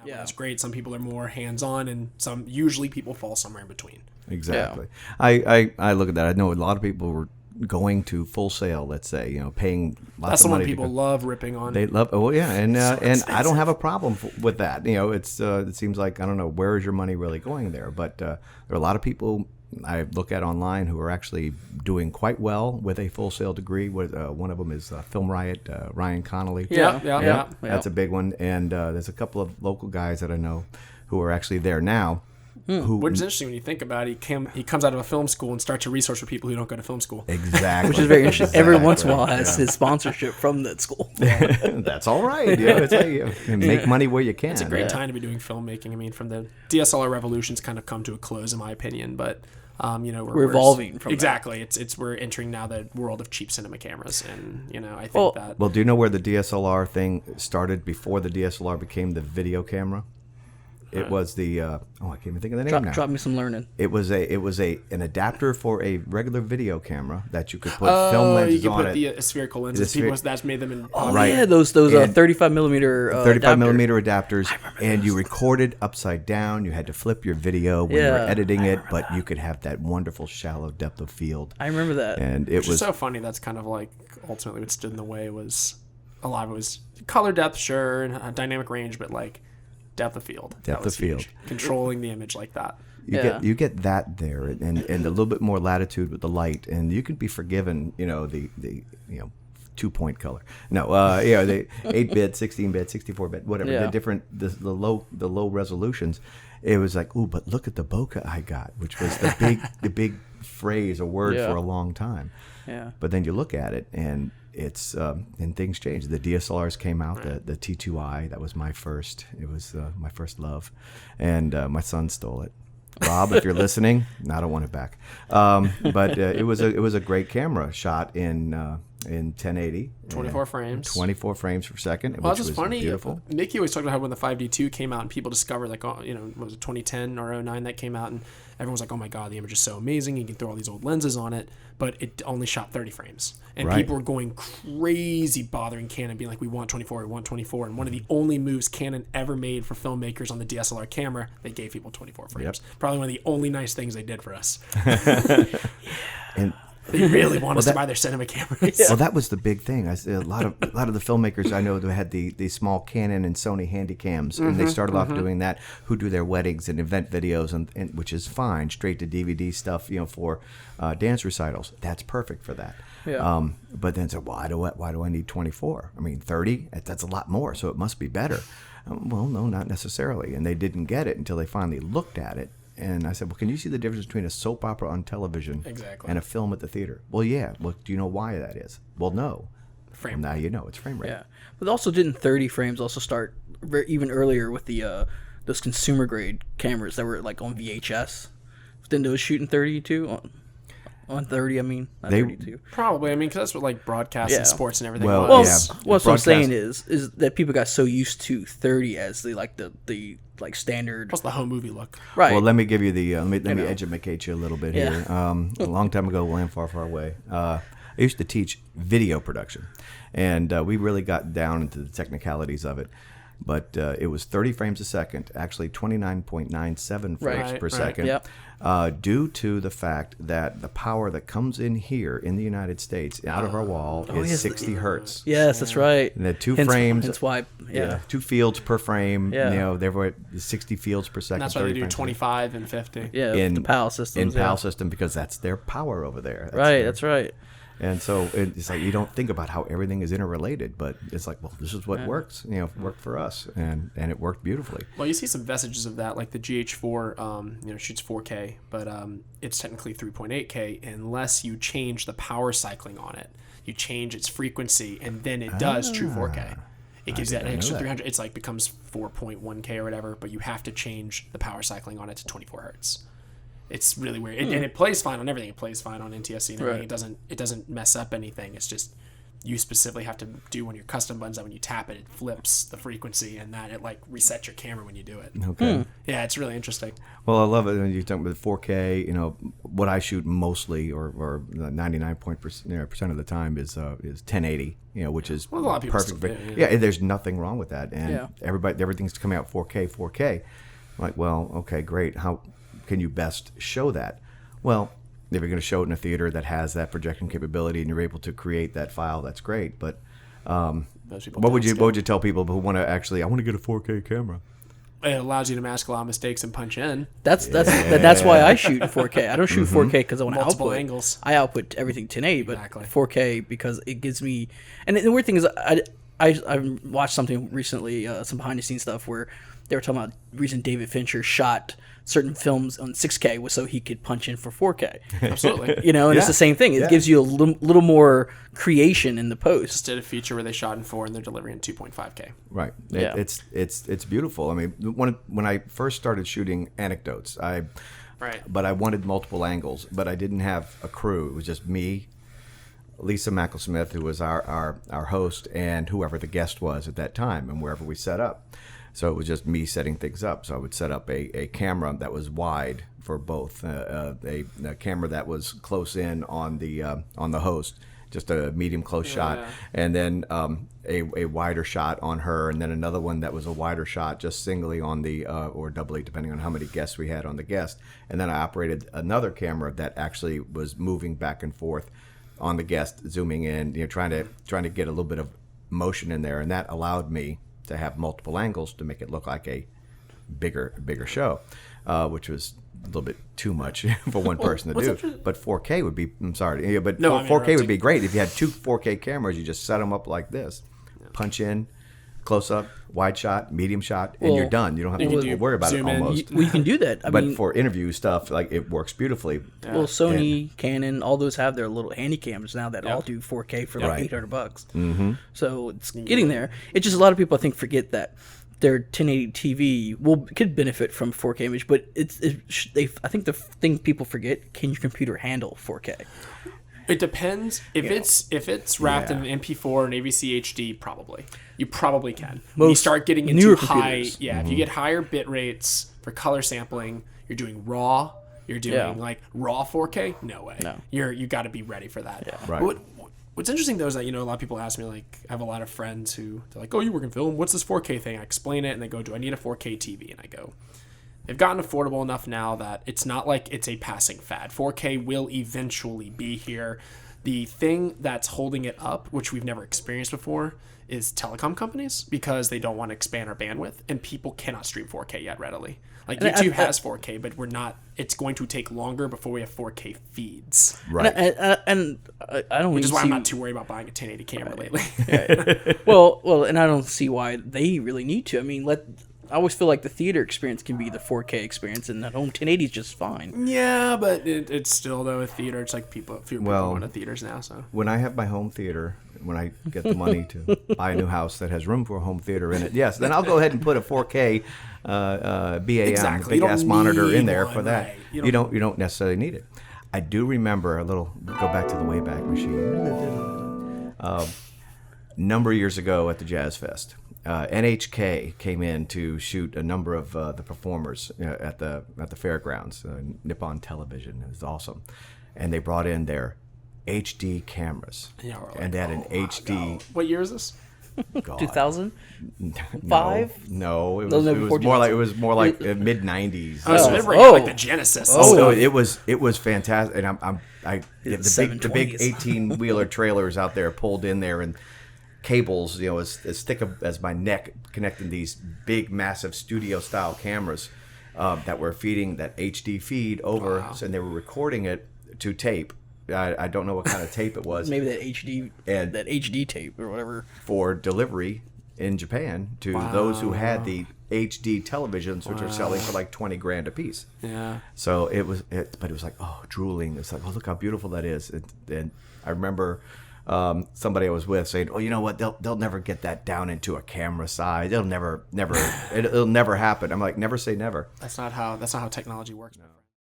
that one is great. Some people are more hands-on, and usually people fall somewhere in between. Exactly. Yeah. I look at that. I know a lot of people were going to Full Sail, let's say, paying lots of money. That's the one people love ripping on. They love, and I don't have a problem with that. It seems like, I don't know, where is your money really going there? But there are a lot of people I look at online who are actually doing quite well with a Full Sail degree. One of them is Film Riot, Ryan Connolly. Yeah. That's a big one. And there's a couple of local guys that I know who are actually there now. Which is interesting when you think about it. He comes out of a film school and starts a resource for people who don't go to film school. Exactly. Which is very interesting. Every once in a while has his sponsorship from that school. That's all right. It's like, make money where you can. It's a great time to be doing filmmaking. I mean, from the DSLR revolution's kind of come to a close, in my opinion, but we're evolving from exactly. That. We're entering now the world of cheap cinema cameras, and I think that. Well, do you know where the DSLR thing started before the DSLR became the video camera? It was the I can't even think of the name now. Drop me some learning. It was an adapter for a regular video camera that you could put film lenses on it. You could put the spherical lenses. That's made them in. Yeah, those 35 millimeter 35 millimeter adapters, and you recorded upside down. You had to flip your video when you were editing it, but you could have that wonderful shallow depth of field. I remember that, and it was so funny. That's kind of like ultimately what stood in the way was a lot of it was color depth, sure, and dynamic range, but like. Depth of field. Huge. Controlling the image like that. You get that there, and a little bit more latitude with the light, and you can be forgiven. The 2-point color. No, the 8-bit, 16-bit, 64-bit, whatever. Yeah. The different the low resolutions. It was like, ooh, but look at the bokeh I got, which was the big phrase or word for a long time. Yeah. But then you look at it, and it's and things changed. The DSLRs came out, the T2i. That was my first. It was my first love, and my son stole it. Rob, if you're listening, I don't want it back. But it was a great camera, shot in 1080, 24 frames, 24 frames per second. Well, which was funny. Beautiful. Mickey always talked about how when the 5D2 came out and people discovered was it 2010 or 09 that came out, and everyone was like, oh my god, the image is so amazing. You can throw all these old lenses on it, but it only shot 30 frames, and people were going crazy bothering Canon, being like, we want 24. And one of the only moves Canon ever made for filmmakers on the DSLR camera, they gave people 24 frames. Yep. Probably one of the only nice things they did for us. And they really want us to buy their cinema cameras. Well, that was the big thing. A lot of the filmmakers I know that had the small Canon and Sony Handycams, and they started off doing that. Who do their weddings and event videos, and which is fine, straight to DVD stuff. For dance recitals, that's perfect for that. Yeah. But then said, why do I need 24? I mean, 30. That's a lot more, so it must be better. Well, no, not necessarily. And they didn't get it until they finally looked at it. And I said, well, can you see the difference between a soap opera on television and a film at the theater? Well, yeah. Well, do you know why that is? Well, no. Frame rate. Now you know it's frame rate. Yeah. But also, didn't 30 frames also start even earlier with the those consumer grade cameras that were like on VHS? Didn't those shoot in 32? On 30, I mean, not 32. Probably, because that's what like broadcast and sports and everything was. Well, what I'm saying is that people got so used to 30 as the standard. What's the home movie look? Right. Well, let me give you the let me educate you a little bit here. A long time ago, land far, far away. I used to teach video production, and we really got down into the technicalities of it. But it was 30 frames a second, actually 29.97 frames per second, due to the fact that the power that comes in here in the United States out of our wall is 60 hertz. Yes, that's right. And the frames. That's why. Yeah. 2 fields per frame. Yeah. They were 60 fields per second. And that's why they do 25 and 50. Yeah, in the PAL system. In PAL system, because that's their power over there. That's right. And so it's like you don't think about how everything is interrelated, but it's like, well, this is what works. Worked for us, and it worked beautifully. Well, you see some vestiges of that, like the GH4, shoots 4K, but it's technically 3.8K unless you change the power cycling on it. You change its frequency, and then it does true 4K. It gives that extra 300. It's like becomes 4.1K or whatever, but you have to change the power cycling on it to 24 hertz. It's really weird, and it plays fine on everything. It plays fine on NTSC and everything. It doesn't mess up anything. It's just you specifically have to do one of your custom buttons that when you tap it, it flips the frequency, and that it like resets your camera when you do it. Okay. Yeah, it's really interesting. Well, I love it when you talk about 4K. You know, what I shoot mostly, or 99% of the time is 1080. You know, which is a lot of people perfect. still do, Yeah, there's nothing wrong with that, and everything's coming out 4K. I'm like, well, okay, great. How can you best show that? Well, if you're going to show it in a theater that has that projection capability and you're able to create that file, that's great. But what would you tell people who want to I want to get a 4K camera? It allows you to mask a lot of mistakes and punch in. That's why I shoot 4K. I don't shoot 4K because I want to output angles. I output everything 1080, but 4K because it gives me. And the weird thing is, I watched something recently, some behind the scenes stuff where they were talking about the reason David Fincher shot certain films on 6K was so he could punch in for 4K. Absolutely. You know, and it's the same thing. It gives you a little more creation in the post. Just did a feature where they shot in 4 and they're delivering in 2.5K. Right. Yeah. It's beautiful. I mean, when I first started shooting Anecdotes, but I wanted multiple angles, but I didn't have a crew. It was just me, Lisa Macklesmith, who was our host, and whoever the guest was at that time, and wherever we set up. So it was just me setting things up. So I would set up a camera that was wide for both, a camera that was close in on the host, just a medium close shot, and then a wider shot on her, and then another one that was a wider shot just singly on the or doubly, depending on how many guests we had on the guest. And then I operated another camera that actually was moving back and forth on the guest, zooming in, trying to get a little bit of motion in there, and that allowed me to have multiple angles to make it look like a bigger show, which was a little bit too much for one person to do. But 4K would be, I'm sorry, but 4K would be great if you had two 4K cameras. You just set them up like this, punch in, close up, wide shot, medium shot, and you're done. You don't have to worry about it almost. You can do that. But for interview stuff, like, it works beautifully. Well, Sony, Canon, all those have their little handy cams now that all do 4K for like $800. Mm-hmm. So it's getting there. It's just a lot of people, I think, forget that their 1080 TV could benefit from 4K image, but I think the thing people forget: can your computer handle 4K? It depends. If it's wrapped in an MP4 and AVC HD, probably. You probably can. When you start getting into high, if you get higher bit rates for color sampling, you're doing RAW, you're doing like raw 4K, no way. No. You got to be ready for that. Yeah. Right. What's interesting though is that, a lot of people ask me, like, I have a lot of friends who they're like, "Oh, you work in film? What's this 4K thing?" I explain it and they go, "Do I need a 4K TV?" And I go, they've gotten affordable enough now that it's not like it's a passing fad. 4K will eventually be here. The thing that's holding it up, which we've never experienced before, is telecom companies, because they don't want to expand our bandwidth, and people cannot stream 4K yet readily. Like, YouTube has 4K, but we're not. It's going to take longer before we have 4K feeds. Right. And I don't. Which is why I'm not too worried about buying a 1080 camera lately. Well, and I don't see why they really need to. I mean, I always feel like the theater experience can be the 4K experience, and that home 1080 is just fine. Yeah, but it's still, though, a theater. It's like fewer people going to theaters now. So when I have my home theater, when I get the money to buy a new house that has room for a home theater in it, yes, then I'll go ahead and put a 4K BAM big ass monitor in there for that. Right. You don't necessarily need it. I do remember go back to the Wayback Machine. Number of years ago at the Jazz Fest. NHK came in to shoot a number of the performers at the fairgrounds, Nippon Television. It was awesome, and they brought in their HD cameers, and they had an HD. God. What year is this? 2005? No, it was more like mid '90s. Oh, so they bring like the Genesis. Oh, it was fantastic, and the big 18-wheeler trailers out there pulled in there, and cables, as thick as my neck, connecting these big, massive studio-style cameras that were feeding that HD feed over, and they were recording it to tape. I don't know what kind of tape it was. Maybe that HD tape or whatever. For delivery in Japan to those who had the HD televisions, which are selling for like $20,000 a piece. Yeah. So but it was like, drooling. It's like, look how beautiful that is. And I remember somebody I was with saying, "Oh, you know what? They'll never get that down into a camera size. It'll never happen." I'm like, never say never. That's not how technology works. No.